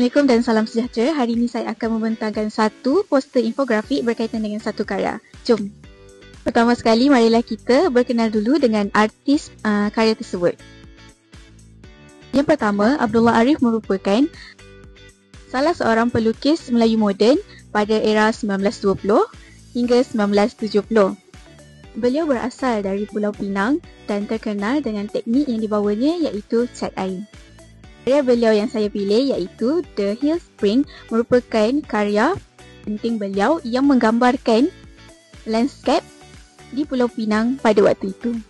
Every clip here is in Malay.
Assalamualaikum dan salam sejahtera. Hari ini saya akan membentangkan satu poster infografik berkaitan dengan satu karya. Jom. Pertama sekali, marilah kita berkenal dulu dengan artis karya tersebut. Yang pertama, Abdullah Arif merupakan salah seorang pelukis Melayu moden pada era 1920 hingga 1970. Beliau berasal dari Pulau Pinang dan terkenal dengan teknik yang dibawanya iaitu cat air. Karya beliau yang saya pilih iaitu The Hill Spring merupakan karya penting beliau yang menggambarkan landscape di Pulau Pinang pada waktu itu.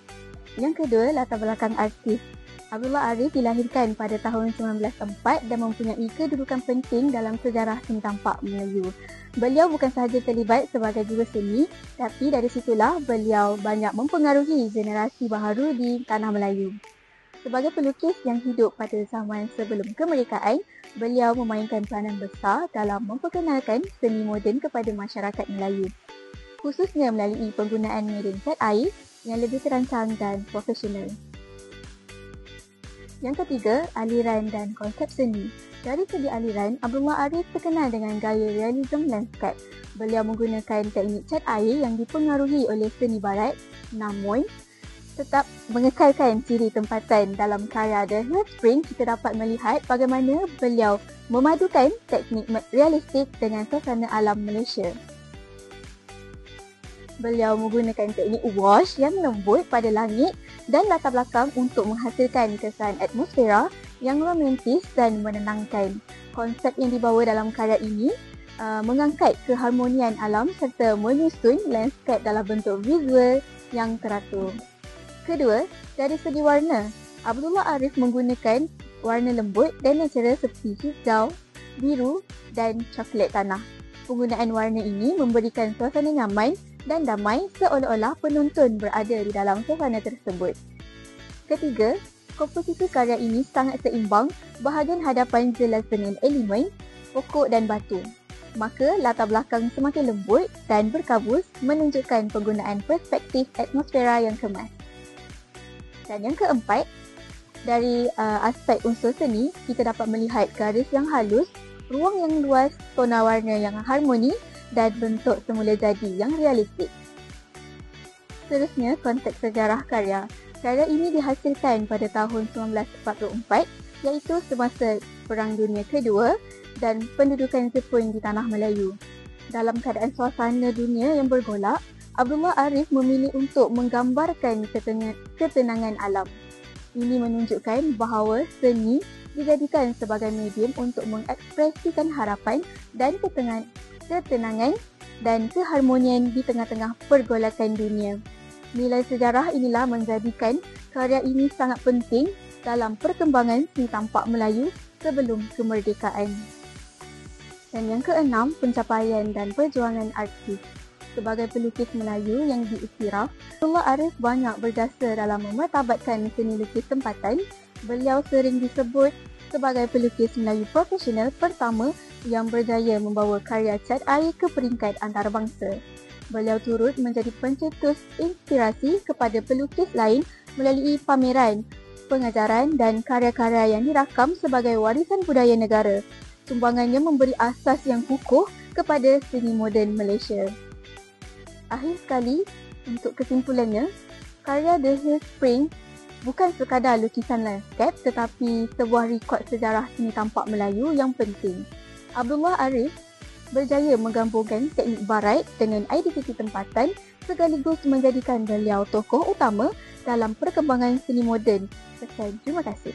Yang kedua, latar belakang artis. Abdullah Arif dilahirkan pada tahun 1904 dan mempunyai kedudukan penting dalam sejarah seni tampak Melayu. Beliau bukan sahaja terlibat sebagai juru seni, tapi dari situlah beliau banyak mempengaruhi generasi baharu di tanah Melayu. Sebagai pelukis yang hidup pada zaman sebelum kemerdekaan, beliau memainkan peranan besar dalam memperkenalkan seni moden kepada masyarakat Melayu, khususnya melalui penggunaan media cat air yang lebih terancang dan profesional. Yang ketiga, aliran dan konsep seni. Dari segi aliran, Abdullah Arif terkenal dengan gaya realism landscape. Beliau menggunakan teknik cat air yang dipengaruhi oleh seni barat, namun tetap mengekalkan ciri tempatan. Dalam karya The Hill Spring, kita dapat melihat bagaimana beliau memadukan teknik realistik dengan suasana alam Malaysia. Beliau menggunakan teknik wash yang lembut pada langit dan latar belakang untuk menghasilkan kesan atmosfera yang romantis dan menenangkan. Konsep yang dibawa dalam karya ini mengangkat keharmonian alam serta menyusun landscape dalam bentuk visual yang teratur. Kedua, dari segi warna, Abdullah Arif menggunakan warna lembut dan natural seperti hijau, biru dan coklat tanah. Penggunaan warna ini memberikan suasana nyaman dan damai seolah-olah penonton berada di dalam suasana tersebut. Ketiga, komposisi karya ini sangat seimbang, bahagian hadapan jelas dengan elemen, pokok dan batu. Maka latar belakang semakin lembut dan berkabus menunjukkan penggunaan perspektif atmosfera yang kemas. Dan yang keempat, dari aspek unsur seni, kita dapat melihat garis yang halus, ruang yang luas, tona warna yang harmoni dan bentuk semula jadi yang realistik. Seterusnya, konteks sejarah karya. Karya ini dihasilkan pada tahun 1944, iaitu semasa Perang Dunia Kedua dan pendudukan Jepun di tanah Melayu. Dalam keadaan suasana dunia yang bergolak, Abdullah Arif memilih untuk menggambarkan ketenangan alam. Ini menunjukkan bahawa seni dijadikan sebagai medium untuk mengekspresikan harapan dan ketenangan dan keharmonian di tengah-tengah pergolakan dunia. Nilai sejarah inilah menjadikan karya ini sangat penting dalam perkembangan seni tampak Melayu sebelum kemerdekaan. Dan yang keenam, pencapaian dan perjuangan artis. Sebagai pelukis Melayu yang diiktiraf, Abdullah Arif banyak berjasa dalam memartabatkan seni lukis tempatan. Beliau sering disebut sebagai pelukis Melayu profesional pertama yang berjaya membawa karya cat air ke peringkat antarabangsa. Beliau turut menjadi pencetus inspirasi kepada pelukis lain melalui pameran, pengajaran dan karya-karya yang dirakam sebagai warisan budaya negara. Sumbangannya memberi asas yang kukuh kepada seni moden Malaysia. Akhir sekali, untuk kesimpulannya, karya The Hill Spring bukan sekadar lukisan landscape tetapi sebuah rekod sejarah seni tampak Melayu yang penting. Abdullah Arif berjaya menggabungkan teknik barat dengan identiti tempatan sekaligus menjadikan beliau tokoh utama dalam perkembangan seni moden. Sekian, terima kasih.